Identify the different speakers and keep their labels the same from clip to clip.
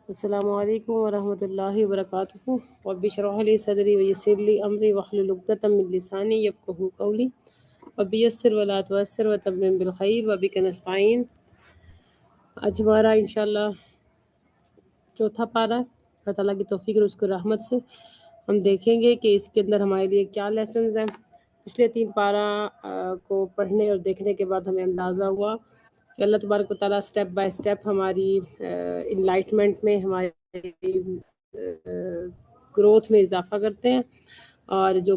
Speaker 1: السلام علیکم ورحمۃ اللہ وبرکاتہ. رب اشرح لي صدری ويسر لي امری واحلل عقدۃ من لسانی یفقهوا قولی رب یسر ولا تعسر وتمم بالخیر وبک نستعین. آج ہمارا انشاءاللہ چوتھا پارہ ہے. اللہ تعالیٰ کی توفیق اور اس کی رحمت سے ہم دیکھیں گے کہ اس کے اندر ہمارے لیے کیا لیسنز ہیں. پچھلے 3 پارہ کو پڑھنے اور دیکھنے کے بعد ہمیں اندازہ ہوا کہ اللہ تبارک و تعالیٰ سٹیپ بائی سٹیپ ہماری انلائٹمنٹ میں، ہماری گروتھ میں اضافہ کرتے ہیں. اور جو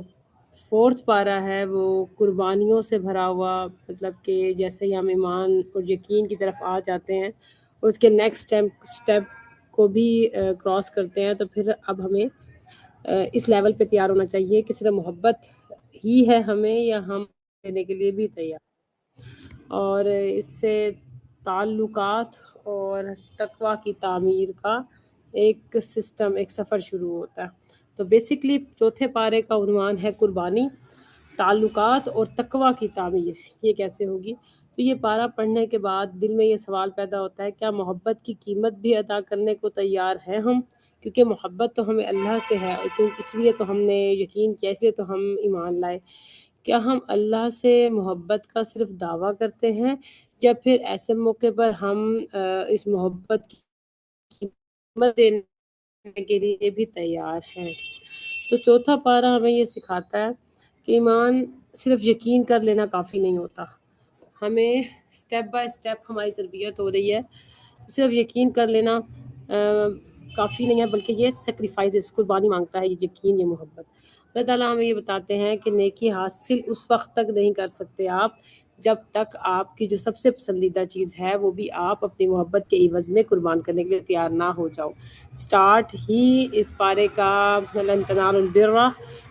Speaker 1: 4تھ پارہ ہے وہ قربانیوں سے بھرا ہوا، مطلب کہ جیسے ہی ہم ایمان اور یقین کی طرف آ جاتے ہیں اور اس کے نیکسٹ سٹیپ کو بھی کراس کرتے ہیں، تو پھر اب ہمیں اس لیول پہ تیار ہونا چاہیے کہ صرف محبت ہی ہے ہمیں یا ہم دینے کے لیے بھی تیار. اور اس سے تعلقات اور تقوی کی تعمیر کا ایک سسٹم، ایک سفر شروع ہوتا ہے. تو بیسکلی چوتھے پارے کا عنوان ہے قربانی، تعلقات اور تقوی کی تعمیر. یہ کیسے ہوگی؟ تو یہ پارہ پڑھنے کے بعد دل میں یہ سوال پیدا ہوتا ہے، کیا محبت کی قیمت بھی ادا کرنے کو تیار ہیں ہم؟ کیونکہ محبت تو ہمیں اللہ سے ہے، اس لیے تو ہم نے یقین کیا، اس لیے تو ہم ایمان لائے. کیا ہم اللہ سے محبت کا صرف دعویٰ کرتے ہیں یا پھر ایسے موقع پر ہم اس محبت کی قیمت دینے کے لیے بھی تیار ہیں؟ تو چوتھا پارہ ہمیں یہ سکھاتا ہے کہ ایمان صرف یقین کر لینا کافی نہیں ہوتا. ہمیں سٹیپ بائی سٹیپ ہماری تربیت ہو رہی ہے. صرف یقین کر لینا کافی نہیں ہے، بلکہ یہ سیکریفائسز، قربانی مانگتا ہے. یہ یقین، یہ محبت. اللہ تعالیٰ ہمیں یہ بتاتے ہیں کہ نیکی حاصل اس وقت تک نہیں کر سکتے آپ جب تک آپ کی جو سب سے پسندیدہ چیز ہے وہ بھی آپ اپنی محبت کے عوض میں قربان کرنے کے لیے تیار نہ ہو جاؤ. سٹارٹ ہی اس پارے کا لن تنالوا البر،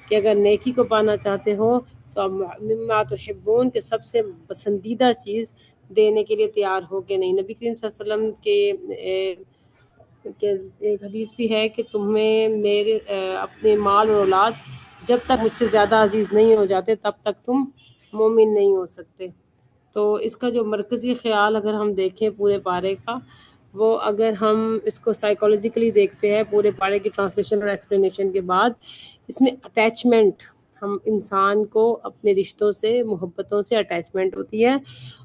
Speaker 1: کہ اگر نیکی کو پانا چاہتے ہو تو مما تحبون کے سب سے پسندیدہ چیز دینے کے لیے تیار ہو کہ نہیں. نبی کریم صلی اللہ علیہ وسلم کے ایک حدیث بھی ہے کہ تمہیں میرے اپنے مال اور اولاد جب تک مجھ سے زیادہ عزیز نہیں ہو جاتے تب تک تم مومن نہیں ہو سکتے. تو اس کا جو مرکزی خیال اگر ہم دیکھیں پورے پارے کا، وہ اگر ہم اس کو سائیکولوجیکلی دیکھتے ہیں پورے پارے کی ٹرانسلیشن اور ایکسپلینیشن کے بعد، اس میں اٹیچمنٹ، ہم انسان کو اپنے رشتوں سے، محبتوں سے اٹیچمنٹ ہوتی ہے.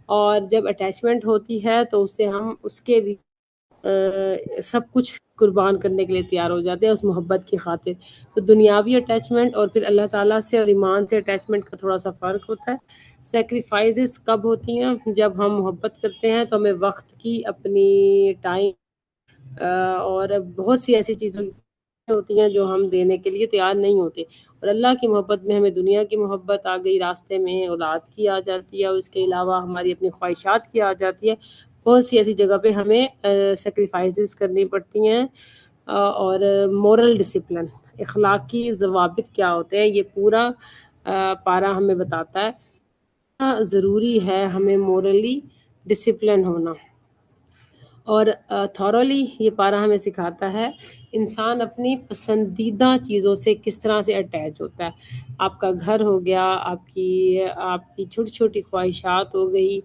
Speaker 1: اور جب اٹیچمنٹ ہوتی ہے تو اس سے ہم اس کے سب کچھ قربان کرنے کے لیے تیار ہو جاتے ہیں اس محبت کی خاطر. تو دنیاوی اٹیچمنٹ اور پھر اللہ تعالیٰ سے اور ایمان سے اٹیچمنٹ کا تھوڑا سا فرق ہوتا ہے. سیکریفائزز کب ہوتی ہیں؟ جب ہم محبت کرتے ہیں تو ہمیں وقت کی، اپنی ٹائم اور بہت سی ایسی چیزیں ہوتی ہیں جو ہم دینے کے لیے تیار نہیں ہوتے. اور اللہ کی محبت میں ہمیں دنیا کی محبت آ گئی راستے میں، اولاد کی آ جاتی ہے، اور اس کے علاوہ ہماری اپنی خواہشات کی آ جاتی ہے. بہت سی ایسی جگہ پہ ہمیں سیکریفائسز کرنی پڑتی ہیں. اور مورل ڈسپلن، اخلاقی ضوابط کیا ہوتے ہیں، یہ پورا پارہ ہمیں بتاتا ہے. ضروری ہے ہمیں مورلی ڈسپلن ہونا. اور تھورولی یہ پارہ ہمیں سکھاتا ہے انسان اپنی پسندیدہ چیزوں سے کس طرح سے اٹیچ ہوتا ہے. آپ کا گھر ہو گیا، آپ کی چھوٹی چھوٹی خواہشات ہو گئی،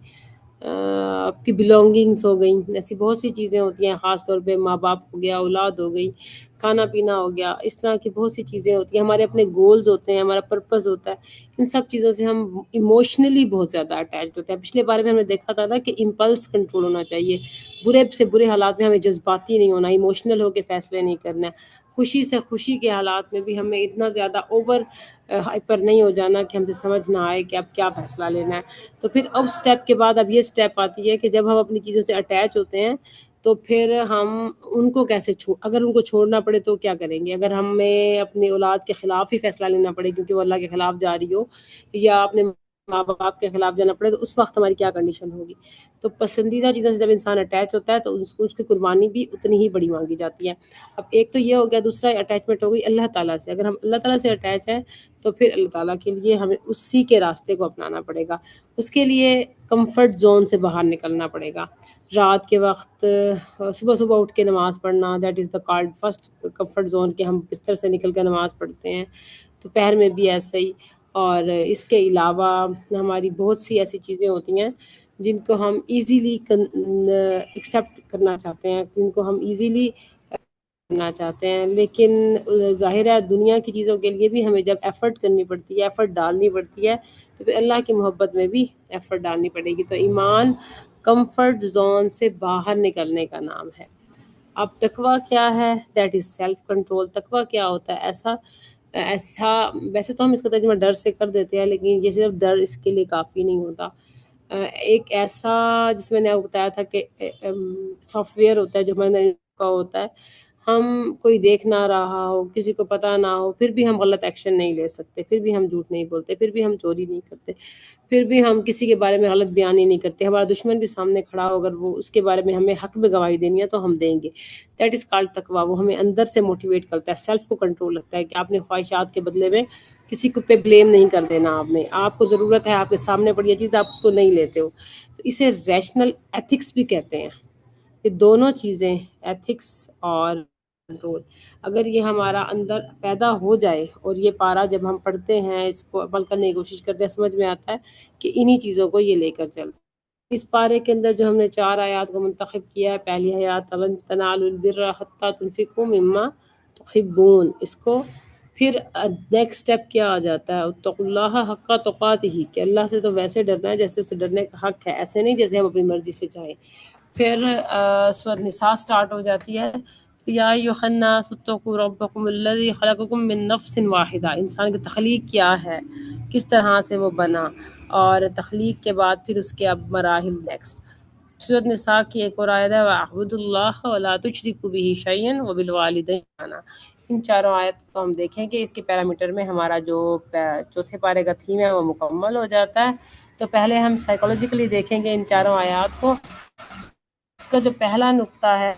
Speaker 1: آپ کی بلونگنگس ہو گئیں، ایسی بہت سی چیزیں ہوتی ہیں. خاص طور پہ ماں باپ ہو گیا، اولاد ہو گئی، کھانا پینا ہو گیا، اس طرح کی بہت سی چیزیں ہوتی ہیں. ہمارے اپنے گولز ہوتے ہیں، ہمارا پرپز ہوتا ہے. ان سب چیزوں سے ہم ایموشنلی بہت زیادہ اٹیچ ہوتے ہیں. پچھلے بارے میں ہم نے دیکھا تھا نا کہ امپلس کنٹرول ہونا چاہیے. برے سے برے حالات میں ہمیں جذباتی نہیں ہونا، ایموشنل ہو کے فیصلے نہیں کرنا. خوشی سے خوشی کے حالات میں بھی ہمیں اتنا زیادہ اوور ہائپر نہیں ہو جانا کہ ہم سے سمجھ نہ آئے کہ اب کیا فیصلہ لینا ہے. تو پھر اب سٹیپ کے بعد اب یہ سٹیپ آتی ہے کہ جب ہم اپنی چیزوں سے اٹیچ ہوتے ہیں تو پھر ہم ان کو کیسے اگر ان کو چھوڑنا پڑے تو کیا کریں گے. اگر ہمیں اپنی اولاد کے خلاف ہی فیصلہ لینا پڑے کیونکہ وہ اللہ کے خلاف جا رہی ہو، یا اپنے ماں باپ کے خلاف جانا پڑے، تو اس وقت ہماری کیا کنڈیشن ہوگی. تو پسندیدہ چیزوں سے جب انسان اٹیچ ہوتا ہے تو اس کی قربانی بھی اتنی ہی بڑی مانگی جاتی ہے. اب ایک تو یہ ہو گیا، دوسرا اٹیچمنٹ ہو گئی اللہ تعالیٰ سے. اگر ہم اللہ تعالیٰ سے اٹیچ ہیں تو پھر اللہ تعالیٰ کے لیے ہمیں اسی کے راستے کو اپنانا پڑے گا. اس کے لیے کمفرٹ زون سے باہر نکلنا پڑے گا. رات کے وقت صبح صبح اٹھ کے نماز پڑھنا، that is the called first comfort zone, کہ ہم بستر سے نکل کے نماز پڑھتے ہیں. دوپہر میں بھی ایسا ہی. اور اس کے علاوہ ہماری بہت سی ایسی چیزیں ہوتی ہیں جن کو ہم ایزیلی ایکسیپٹ کرنا چاہتے ہیں، جن کو ہم ایزیلی کرنا چاہتے ہیں، لیکن ظاہر ہے دنیا کی چیزوں کے لیے بھی ہمیں جب ایفرٹ کرنی پڑتی ہے، ایفرٹ ڈالنی پڑتی ہے، تو پھر اللہ کی محبت میں بھی ایفرٹ ڈالنی پڑے گی۔ تو ایمان کمفرٹ زون سے باہر نکلنے کا نام ہے۔ اب تقوی کیا ہے؟ That is self control. تقوی کیا ہوتا ہے؟ ایسا ویسے تو ہم اس کا ترجمہ ڈر سے کر دیتے ہیں، لیکن یہ صرف ڈر اس کے لیے کافی نہیں ہوتا۔ ایک ایسا، جس میں نے آپ کو بتایا تھا کہ سافٹ ویئر ہوتا ہے جو ہمارے کا ہوتا ہے، ہم کوئی دیکھ نہ رہا ہو، کسی کو پتہ نہ ہو، پھر بھی ہم غلط ایکشن نہیں لے سکتے، پھر بھی ہم جھوٹ نہیں بولتے، پھر بھی ہم چوری نہیں کرتے، پھر بھی ہم کسی کے بارے میں غلط بیانی نہیں کرتے۔ ہمارا دشمن بھی سامنے کھڑا ہو، اگر وہ اس کے بارے میں ہمیں حق میں گواہی دینی ہے تو ہم دیں گے۔ دیٹ از کالڈ تقویٰ۔ وہ ہمیں اندر سے موٹیویٹ کرتا ہے، سیلف کو کنٹرول رکھتا ہے کہ آپ نے خواہشات کے بدلے میں کسی کو پہ بلیم نہیں کر دینا۔ آپ کو ضرورت ہے، آپ کے سامنے پڑی ہے چیز، آپ اس کو نہیں لیتے ہو، تو اسے ریشنل ایتھکس بھی کہتے ہیں۔ یہ دونوں چیزیں، ایتھکس اور کنٹرول، اگر یہ ہمارا اندر پیدا ہو جائے، اور یہ پارا جب ہم پڑھتے ہیں، اس کو عمل کرنے کی کوشش کرتے ہیں، سمجھ میں آتا ہے کہ انہی چیزوں کو یہ لے کر چل۔ اس پارے کے اندر جو ہم نے 4 آیات کو منتخب کیا ہے، پہلی آیات لن تنالوا البر حتی تنفقوا مما تحبون، اس کو پھر نیکسٹ سٹیپ کیا آ جاتا ہے، اتقوا اللہ حق تقاتہ، کہ اللہ سے تو ویسے ڈرنا ہے جیسے اسے ڈرنے کا حق ہے، ایسے نہیں جیسے ہم اپنی مرضی سے چاہیں۔ پھر سورۃ نساء سٹارٹ ہو جاتی ہے، یا ایھا الناس اتقوا ربکم الذی خلقکم من نفس واحدہ، انسان کی تخلیق کیا ہے، کس طرح سے وہ بنا، اور تخلیق کے بعد پھر اس کے اب مراحل نیکسٹ۔ سورۃ نساء کی ایک اور آیت ہے وَاعْبُدُوا اللَّهَ وَلَا تُشْرِكُوا بِهِ شَيْئًا وَبِالْوَالِدَيْنِ احسانا۔ ان چاروں آیت کو ہم دیکھیں کہ اس کے پیرامیٹر میں ہمارا جو چوتھے پارے کا تھیم ہے وہ مکمل ہو جاتا ہے۔ تو پہلے ہم سائیکولوجیکلی دیکھیں گے ان چاروں آیات کو۔ اس کا جو پہلا نقطہ ہے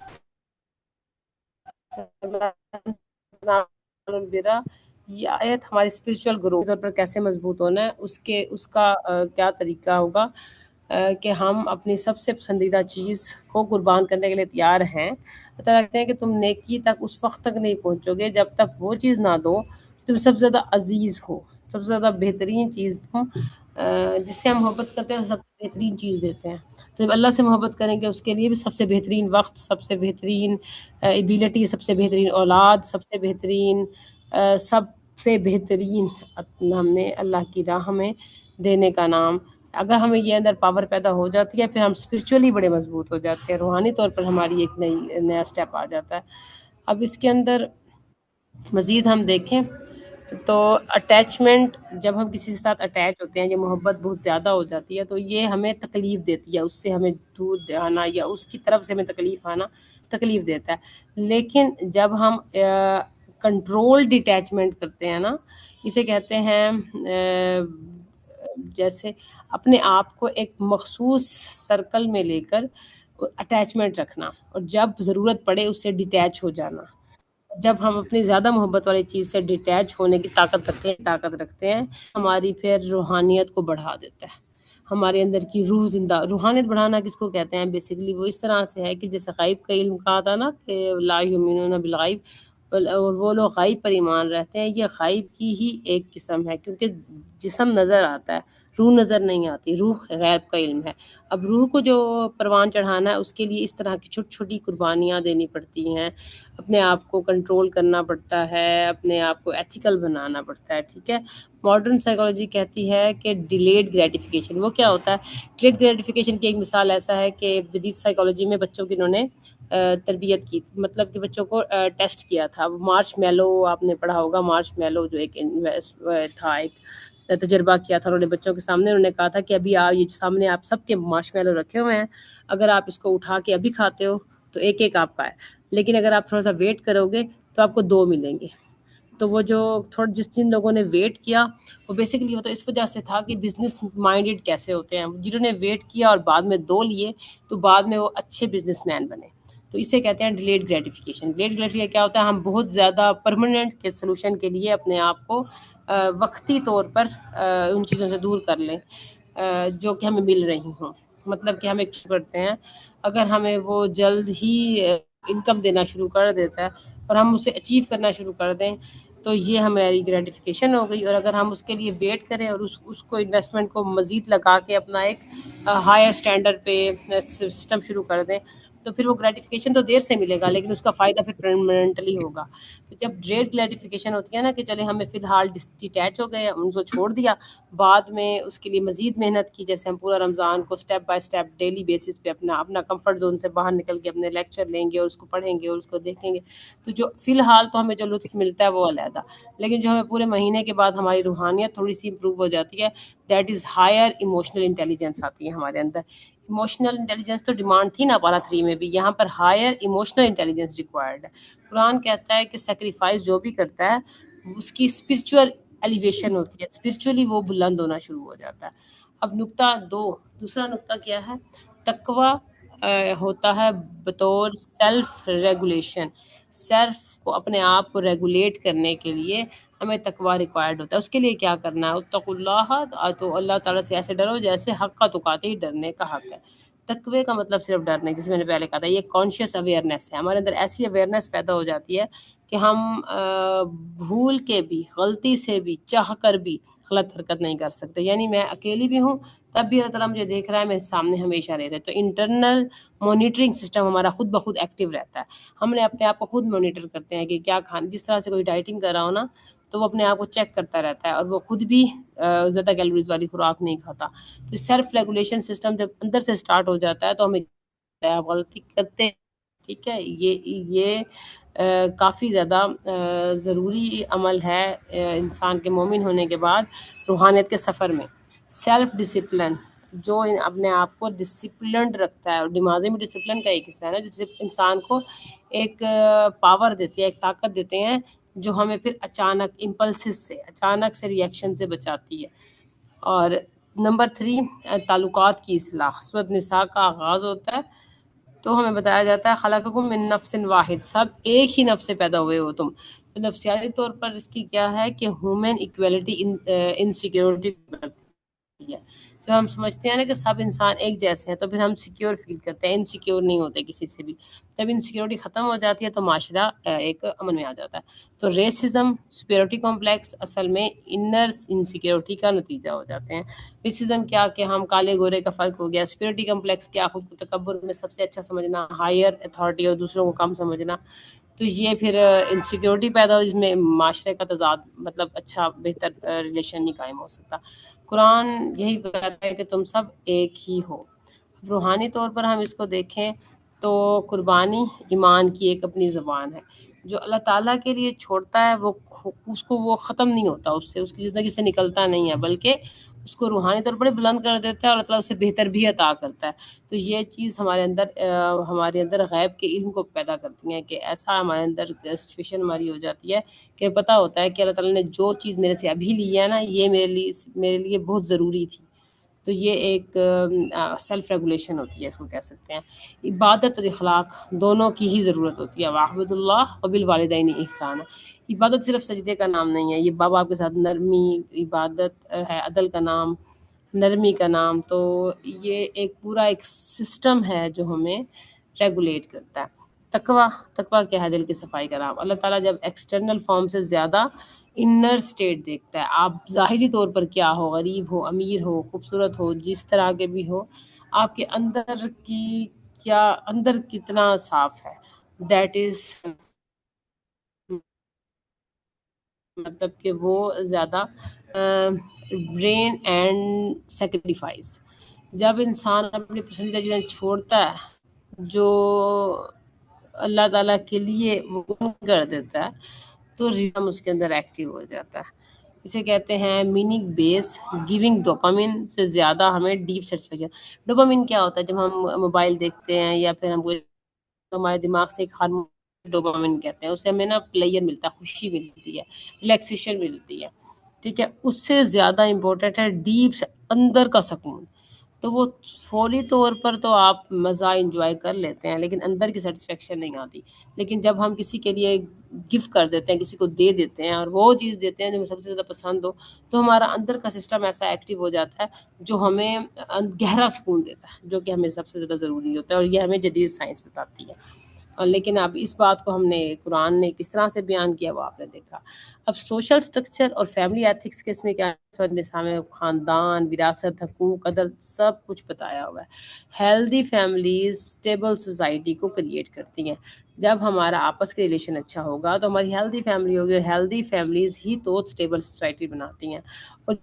Speaker 1: یہ آیت ہماری اسپرچل گروتھ پر کیسے مضبوط ہونا ہے، اس کا کیا طریقہ ہوگا کہ ہم اپنی سب سے پسندیدہ چیز کو قربان کرنے کے لیے تیار ہیں۔ پتہ لگتے ہیں کہ تم نیکی تک اس وقت تک نہیں پہنچو گے جب تک وہ چیز نہ دو تم سب سے زیادہ عزیز ہو، سب سے زیادہ بہترین چیز دو، جس سے ہم محبت کرتے ہیں، سب سے بہترین چیز دیتے ہیں۔ تو جب اللہ سے محبت کریں گے، اس کے لیے بھی سب سے بہترین وقت، سب سے بہترین ایبیلٹی، سب سے بہترین اولاد، سب سے بہترین سب سے بہترین ہم نے اللہ کی راہ میں دینے کا نام۔ اگر ہمیں یہ اندر پاور پیدا ہو جاتی ہے، پھر ہم اسپرچولی بڑے مضبوط ہو جاتے ہیں، روحانی طور پر ہماری ایک نیا سٹیپ آ جاتا ہے۔ اب اس کے اندر مزید ہم دیکھیں تو اٹیچمنٹ، جب ہم کسی کے ساتھ اٹیچ ہوتے ہیں، یہ محبت بہت زیادہ ہو جاتی ہے، تو یہ ہمیں تکلیف دیتی ہے، اس سے ہمیں دور جانا یا اس کی طرف سے ہمیں تکلیف آنا تکلیف دیتا ہے۔ لیکن جب ہم کنٹرول ڈیٹیچمنٹ کرتے ہیں نا، اسے کہتے ہیں جیسے اپنے آپ کو ایک مخصوص سرکل میں لے کر اٹیچمنٹ رکھنا، اور جب ضرورت پڑے اس سے ڈیٹیچ ہو جانا۔ جب ہم اپنی زیادہ محبت والی چیز سے ڈیٹیچ ہونے کی طاقت رکھتے ہیں، ہماری پھر روحانیت کو بڑھا دیتا ہے، ہمارے اندر کی روح زندہ۔ روحانیت بڑھانا کس کو کہتے ہیں؟ بیسیکلی وہ اس طرح سے ہے کہ جیسے غیب کا علم کہا تھا نا کہ لا یؤمنون بالغیب، اور وہ لوگ غیب پر ایمان رہتے ہیں، یہ غیب کی ہی ایک قسم ہے، کیونکہ جسم نظر آتا ہے، روح نظر نہیں آتی، روح غیب کا علم ہے۔ اب روح کو جو پروان چڑھانا ہے، اس کے لیے اس طرح کی چھوٹی چھوٹی قربانیاں دینی پڑتی ہیں، اپنے آپ کو کنٹرول کرنا پڑتا ہے، اپنے آپ کو ایتھیکل بنانا پڑتا ہے، ٹھیک ہے۔ ماڈرن سائیکالوجی کہتی ہے کہ ڈیلیڈ گریٹیفیکیشن، وہ کیا ہوتا ہے؟ ڈیلیڈ گریٹیفیکیشن کی ایک مثال ایسا ہے کہ جدید سائیکالوجی میں بچوں کی انہوں نے تربیت کی، مطلب کہ بچوں کو ٹیسٹ کیا تھا۔ مارش میلو آپ نے پڑھا ہوگا، مارش میلو جو ایک تھا، ایک تجربہ کیا تھا انہوں نے بچوں کے سامنے۔ انہوں نے کہا تھا کہ ابھی یہ سامنے آپ سب کے مارش میلو رکھے ہوئے ہیں، اگر آپ اس کو اٹھا کے ابھی کھاتے ہو تو ایک ایک آپ کا ہے، لیکن اگر آپ تھوڑا سا ویٹ کرو گے تو آپ کو 2 ملیں گے۔ تو وہ جو جن لوگوں نے ویٹ کیا، وہ بیسیکلی وہ تو اس وجہ سے تھا کہ بزنس مائنڈڈ کیسے ہوتے ہیں، جنہوں نے ویٹ کیا اور بعد میں 2 لیے تو بعد میں وہ اچھے بزنس مین بنے۔ تو اسے کہتے ہیں ڈیلیڈ گریٹیفیکیشن۔ ڈیلیڈ گریٹیفیکیشن کیا ہوتا ہے؟ ہم بہت زیادہ پرماننٹ کے سلوشن کے لیے اپنے آپ کو وقتی طور پر ان چیزوں سے دور کر لیں جو کہ ہمیں مل رہی ہوں۔ مطلب کہ ہم ایک کرتے ہیں، اگر ہمیں وہ جلد ہی انکم دینا شروع کر دیتا ہے اور ہم اسے اچیو کرنا شروع کر دیں، تو یہ ہماری گریٹیفیکیشن ہو گئی. اور اگر ہم اس کے لیے ویٹ کریں اور اس کو انویسٹمنٹ کو مزید لگا کے اپنا ایک ہائر اسٹینڈرڈ پہ سسٹم شروع کر دیں تو پھر وہ گریٹیفیکیشن تو دیر سے ملے گا لیکن اس کا فائدہ پھر پرماننٹلی ہوگا. تو جب ڈیلیڈ گریٹیفیکیشن ہوتی ہے نا کہ چلے ہمیں فی الحال ڈیٹیچ ہو گئے ان کو چھوڑ دیا, بعد میں اس کے لیے مزید محنت کی, جیسے ہم پورا رمضان کو step by step daily basis پہ اپنا کمفرٹ زون سے باہر نکل کے اپنے لیکچر لیں گے اور اس کو پڑھیں گے اور اس کو دیکھیں گے, تو جو فی الحال تو ہمیں جو لطف ملتا ہے وہ علیحدہ, لیکن جو ہمیں پورے مہینے کے بعد ہماری روحانیت تھوڑی سی امپروو ہو جاتی ہے, that is higher emotional intelligence آتی ہے ہمارے اندر. ایموشنل انٹیلیجنس تو ڈیمانڈ تھی نا پارا 3 میں بھی, یہاں پر ہائر ایموشنل انٹیلیجنس ریکوائرڈ ہے. قرآن کہتا ہے کہ سیکریفائس جو بھی کرتا ہے اس کی اسپرچول ایلیویشن ہوتی ہے, اسپرچولی وہ بلند ہونا شروع ہو جاتا ہے. اب دوسرا نقطہ کیا ہے؟ تقوی ہوتا ہے بطور سیلف ریگولیشن. سیلف کو اپنے آپ کو ریگولیٹ کرنے کے لیے ہمیں تقوی ریکوائرڈ ہوتا ہے. اس کے لیے کیا کرنا ہے؟ اتقوا اللہ, تو اللہ تعالیٰ سے ایسے ڈرو جیسے حق کا تقاتے ہی ڈرنے کا حق ہے. تقوی کا مطلب صرف ڈر نہیں, جس میں نے پہلے کہا تھا, یہ کانشیس اویئرنیس ہے. ہمارے اندر ایسی اویئرنیس پیدا ہو جاتی ہے کہ ہم بھول کے بھی, غلطی سے بھی, چاہ کر بھی غلط حرکت نہیں کر سکتے. یعنی میں اکیلی بھی ہوں تب بھی اللہ تعالیٰ مجھے دیکھ رہا ہے, میرے سامنے ہمیشہ رہ رہے ہیں. تو انٹرنل مانیٹرنگ سسٹم ہمارا خود بخود ایکٹیو رہتا ہے. ہم نے اپنے آپ کو خود مانیٹر کرتے ہیں کہ کیا کھانا, جس طرح سے کوئی ڈائٹنگ کر رہا ہو نا تو وہ اپنے آپ کو چیک کرتا رہتا ہے اور وہ خود بھی زیادہ کیلوریز والی خوراک نہیں کھاتا. تو سیلف ریگولیشن سسٹم جب اندر سے سٹارٹ ہو جاتا ہے تو ہمیں غلطی کرتے ہیں. ٹھیک ہے, یہ کافی زیادہ ضروری عمل ہے انسان کے مومن ہونے کے بعد روحانیت کے سفر میں. سیلف ڈسپلن جو اپنے آپ کو ڈسپلنڈ رکھتا ہے, اور نمازیں بھی ڈسپلن کا ایک حصہ ہے نا, جو انسان کو ایک پاور دیتی ہے, ایک طاقت دیتے ہیں جو ہمیں پھر اچانک سے ریئیکشن سے بچاتی ہے. اور نمبر 3 تعلقات کی اصلاح. سورۃ نساء کا آغاز ہوتا ہے تو ہمیں بتایا جاتا ہے خلقکم من نفس واحد, سب ایک ہی نفس سے پیدا ہوئے ہو تم. تو نفسیاتی طور پر اس کی کیا ہے کہ ہیومن ایکویلٹی انسیکیورٹی ہے. جب ہم سمجھتے ہیں نا کہ سب انسان ایک جیسے ہیں تو پھر ہم سیکیور فیل کرتے ہیں, انسیکیور نہیں ہوتے کسی سے بھی. جب انسیکیورٹی ختم ہو جاتی ہے تو معاشرہ ایک امن میں آ جاتا ہے. تو ریسزم, سپیورٹی کمپلیکس اصل میں انر انسیکیورٹی کا نتیجہ ہو جاتے ہیں. ریسزم کیا کہ ہم کالے گورے کا فرق ہو گیا. سپیورٹی کمپلیکس کیا, خود کو تکبر میں سب سے اچھا سمجھنا, ہائر اتھارٹی اور دوسروں کو کم سمجھنا. تو یہ پھر انسیکیورٹی پیدا ہو جس میں معاشرے کا تضاد, مطلب اچھا بہتر ریلیشن نہیں قائم ہو سکتا. قرآن یہی کہتا ہے کہ تم سب ایک ہی ہو. روحانی طور پر ہم اس کو دیکھیں تو قربانی ایمان کی ایک اپنی زبان ہے. جو اللہ تعالیٰ کے لیے چھوڑتا ہے وہ اس کو وہ ختم نہیں ہوتا, اس کی زندگی سے نکلتا نہیں ہے, بلکہ اس کو روحانی طور پر بلند کر دیتا ہے اور اللہ تعالیٰ اسے بہتر بھی عطا کرتا ہے. تو یہ چیز ہمارے اندر غیب کے علم کو پیدا کرتی ہیں کہ ایسا ہمارے اندر سچویشن ہماری ہو جاتی ہے کہ پتہ ہوتا ہے کہ اللہ تعالیٰ نے جو چیز میرے سے ابھی لی ہے نا, یہ میرے لیے بہت ضروری تھی. تو یہ ایک سیلف ریگولیشن ہوتی ہے, اس کو کہہ سکتے ہیں. عبادت اور اخلاق دونوں کی ہی ضرورت ہوتی ہے. واعبدوا اللہ وبالوالدین احسانا. عبادت صرف سجدے کا نام نہیں ہے, یہ باپ باپ کے ساتھ نرمی عبادت ہے, عدل کا نام, نرمی کا نام. تو یہ ایک پورا ایک سسٹم ہے جو ہمیں ریگولیٹ کرتا ہے. تقوی کیا ہے؟ دل کی صفائی کا نام. اللہ تعالیٰ جب ایکسٹرنل فارم سے زیادہ انر سٹیٹ دیکھتا ہے. آپ ظاہری طور پر کیا ہو, غریب ہو, امیر ہو, خوبصورت ہو, جس طرح کے بھی ہو, آپ کے اندر کتنا صاف ہے, دیٹ از مطلب کہ وہ زیادہ برین اینڈ سیکریفائس. جب انسان اپنی پسندیدہ چیزیں چھوڑتا ہے جو اللہ تعالیٰ کے لیے وہ کر دیتا ہے تو ریدم اس کے اندر ایکٹیو ہو جاتا ہے. اسے کہتے ہیں میننگ بیس گیونگ. ڈوپامن سے زیادہ ہمیں ڈیپ سیٹسفیکشن. ڈوپامن کیا ہوتا ہے؟ جب ہم موبائل دیکھتے ہیں یا پھر ہم کوئی, تو ہمارے دماغ سے ایک ہارمون ڈوپامن کہتے ہیں, اسے ہمیں نا پلیئر ملتا ہے, خوشی ملتی ہے, ریلیکسیشن ملتی ہے. ٹھیک ہے, اس سے زیادہ امپورٹنٹ ہے ڈیپ اندر کا سکون. تو وہ فوری طور پر تو آپ مزہ انجوائے کر لیتے ہیں لیکن اندر کی سیٹسفیکشن نہیں آتی. لیکن جب ہم کسی کے لیے گفٹ کر دیتے ہیں, کسی کو دے دیتے ہیں اور وہ چیز دیتے ہیں جو ہمیں سب سے زیادہ پسند ہو, تو ہمارا اندر کا سسٹم ایسا ایکٹیو ہو جاتا ہے جو ہمیں گہرا سکون دیتا ہے, جو کہ ہمیں سب سے زیادہ ضروری ہوتا ہے, اور یہ ہمیں جدید سائنس بتاتی ہے. لیکن اب اس بات کو ہم نے قرآن نے کس طرح سے بیان کیا وہ آپ نے دیکھا۔ اب سوشل سٹرکچر اور فیملی ایتھکس کے اس میں کیا نظام ہے، خاندان، وراثت، حقوق، عدل، سب کچھ بتایا ہوا ہے۔ ہیلدی فیملیز اسٹیبل سوسائٹی کو کریٹ کرتی ہیں۔ جب ہمارا آپس کے ریلیشن اچھا ہوگا تو ہماری ہیلدی فیملی ہوگی، اور ہیلدی فیملیز ہی تو اسٹیبل سوسائٹی بناتی ہیں۔ اور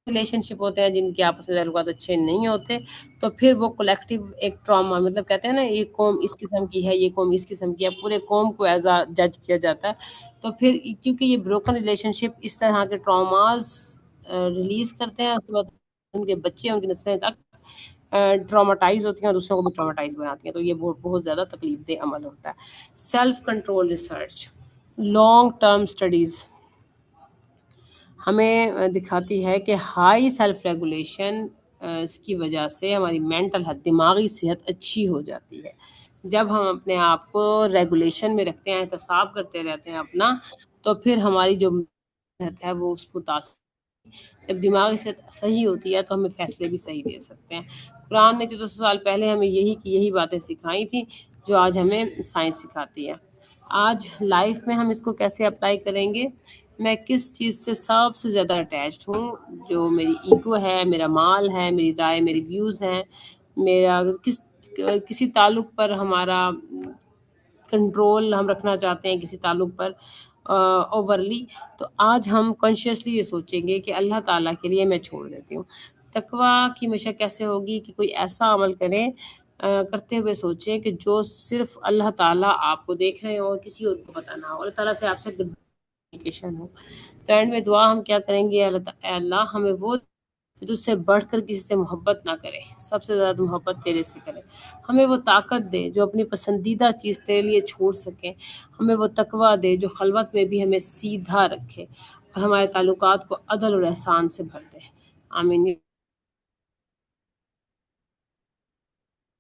Speaker 1: ریلیشن شپ ہوتے ہیں جن کے آپس میں تعلقات اچھے نہیں ہوتے تو پھر وہ کولیکٹیو ایک ٹراما، مطلب کہتے ہیں نا یہ قوم اس قسم کی ہے، یہ قوم اس قسم کی ہے، پورے قوم کو ایز اے جج کیا جاتا ہے۔ تو پھر کیونکہ یہ بروکن ریلیشن شپ اس طرح کے ٹراماز ریلیز کرتے ہیں، اس کے بعد ان کے بچے، ان کی نسلیں تک ٹراماٹائز ہوتی ہیں اور دوسروں کو بھی ٹراماٹائز بناتی ہیں، تو یہ بہت زیادہ تکلیف دہ عمل ہوتا ہے۔ Self control research, long term studies ہمیں دکھاتی ہے کہ ہائی سیلف ریگولیشن اس کی وجہ سے ہماری مینٹل ہیلتھ، دماغی صحت اچھی ہو جاتی ہے۔ جب ہم اپنے آپ کو ریگولیشن میں رکھتے ہیں، احتساب کرتے رہتے ہیں اپنا، تو پھر ہماری جو صحت ہے وہ اس کو متاثر، جب دماغی صحت صحیح ہوتی ہے تو ہمیں فیصلے بھی صحیح دے سکتے ہیں۔ قرآن نے 1400 سال پہلے ہمیں یہی باتیں سکھائی تھیں جو آج ہمیں سائنس سکھاتی ہے۔ آج لائف میں ہم اس کو کیسے اپلائی کریں گے؟ میں کس چیز سے سب سے زیادہ اٹیچڈ ہوں؟ جو میری ایگو ہے، میرا مال ہے، میری رائے، میری ویوز ہیں، میرا کسی تعلق پر ہمارا کنٹرول ہم رکھنا چاہتے ہیں، کسی تعلق پر اوورلی، تو آج ہم کانشیسلی یہ سوچیں گے کہ اللہ تعالیٰ کے لیے میں چھوڑ دیتی ہوں۔ تقویٰ کی مشق کیسے ہوگی کہ کوئی ایسا عمل کریں، کرتے ہوئے سوچیں کہ جو صرف اللہ تعالیٰ آپ کو دیکھ رہے ہو اور کسی اور کو پتہ نہ ہو، اللہ تعالیٰ سے آپ سے کمیونیکیشن ہو۔ تو اینڈ میں دعا ہم کیا کریں گے؟ اے اللہ ہمیں وہ جو تجھ سے بڑھ کر کسی سے محبت نہ کرے، سب سے زیادہ محبت تیرے سے کرے، ہمیں وہ طاقت دے جو اپنی پسندیدہ چیز تیرے لیے چھوڑ سکیں، ہمیں وہ تقویٰ دے جو خلوت میں بھی ہمیں سیدھا رکھے اور ہمارے تعلقات کو عدل اور احسان سے بھر دے۔ آمین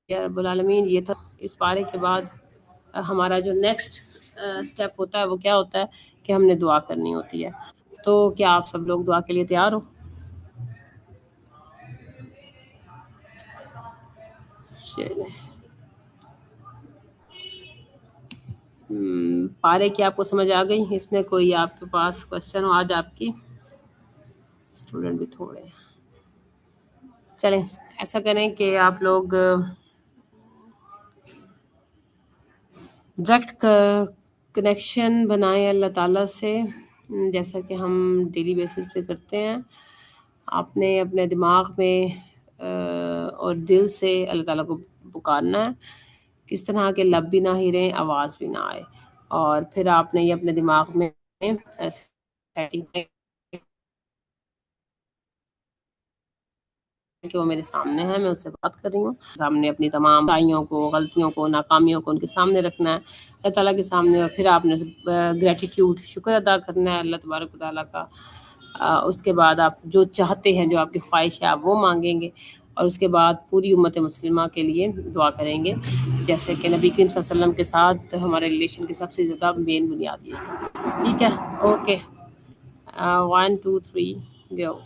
Speaker 1: یا رب العالمین۔ یہ تھا اس پارے کے بعد ہمارا جو نیکسٹ سٹیپ ہوتا ہے وہ کیا ہوتا ہے کہ ہم نے دعا کرنی ہوتی ہے۔ تو کیا آپ سب لوگ دعا کے لیے تیار ہو؟ چلیں، پارے کی آپ کو سمجھ آ گئی؟ اس میں کوئی آپ کے پاس کوشچن ہو؟ آج آپ کی اسٹوڈنٹ بھی تھوڑے ہیں۔ چلیں ایسا کریں کہ آپ لوگ ڈائریکٹ کنیکشن بنائیں اللہ تعالیٰ سے، جیسا کہ ہم ڈیلی بیسس پہ کرتے ہیں۔ آپ نے اپنے دماغ میں اور دل سے اللہ تعالیٰ کو پکارنا ہے، کس طرح کے لب بھی نہ ہلیں، آواز بھی نہ آئے، اور پھر آپ نے یہ اپنے دماغ میں سیٹنگ کہ وہ میرے سامنے ہے، میں اس سے بات کر رہی ہوں، سامنے اپنی تمام برائیوں کو، غلطیوں کو، ناکامیوں کو ان کے سامنے رکھنا ہے اللہ تعالیٰ کے سامنے، اور پھر آپ نے گریٹیٹیوڈ، شکر ادا کرنا ہے اللہ تبارک و تعالیٰ کا۔ اس کے بعد آپ جو چاہتے ہیں، جو آپ کی خواہش ہے، آپ وہ مانگیں گے، اور اس کے بعد پوری امت مسلمہ کے لیے دعا کریں گے، جیسے کہ نبی کریم صلی اللہ علیہ وسلم کے ساتھ ہمارے ریلیشن کی سب سے زیادہ مین بنیاد یہ ہے۔ ٹھیک ہے، اوکے، 1 2 3 گو۔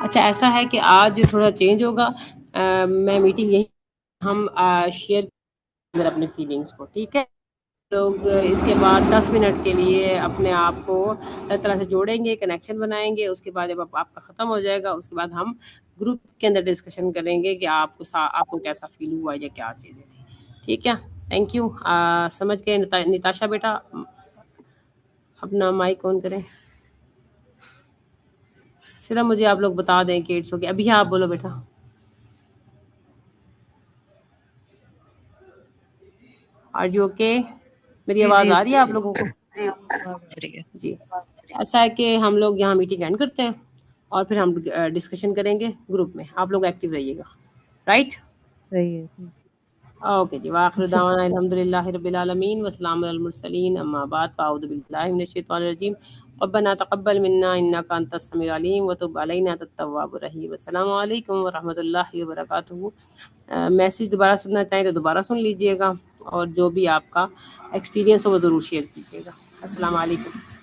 Speaker 1: اچھا ایسا ہے کہ آج تھوڑا چینج ہوگا، میں میٹنگ یہی ہم شیئر اندر اپنے فیلنگس کو، ٹھیک ہے؟ لوگ اس کے بعد 10 منٹ کے لیے اپنے آپ کو اللہ تعالیٰ سے جوڑیں گے، کنیکشن بنائیں گے، اس کے بعد جب آپ کا ختم ہو جائے گا اس کے بعد ہم گروپ کے اندر ڈسکشن کریں گے کہ آپ کو کیسا فیل ہوا یا کیا چیزیں تھیں، ٹھیک ہے؟ Thank you. سمجھ گئے؟ نتاشا بیٹا اپنا مائک آن کریں، صرف مجھے آپ لوگ بتا دیں کہ اٹس اوکے۔ ابھی آپ بولو بیٹا۔ Are you okay? میری
Speaker 2: جی
Speaker 1: آواز
Speaker 2: جی
Speaker 1: آ رہی ہے آپ لوگوں کو؟
Speaker 2: آواز آ رہی ہے۔
Speaker 1: جی، ایسا ہے کہ ہم لوگ یہاں میٹنگ اینڈ کرتے ہیں اور پھر ہم ڈسکشن کریں گے گروپ میں، آپ لوگ ایکٹیو رہیے گا، رائٹ؟
Speaker 2: صحیح ہے۔
Speaker 1: اوکے جی، وآخر دعوانا الحمد للہ رب العالمین وسلام علی المرسلین، اما بعد فاعوذ باللہ من الشیطان الرجیم، ربنا تقبل منا انک انت السمیع العلیم وتب علینا انت التواب الرحیم۔ السلام علیکم ورحمۃ اللہ وبرکاتہ۔ میسج دوبارہ سننا چاہیں تو دوبارہ سن لیجئے گا، اور جو بھی آپ کا ایکسپیرینس ہو وہ ضرور شیئر کیجیے گا۔ السلام علیکم۔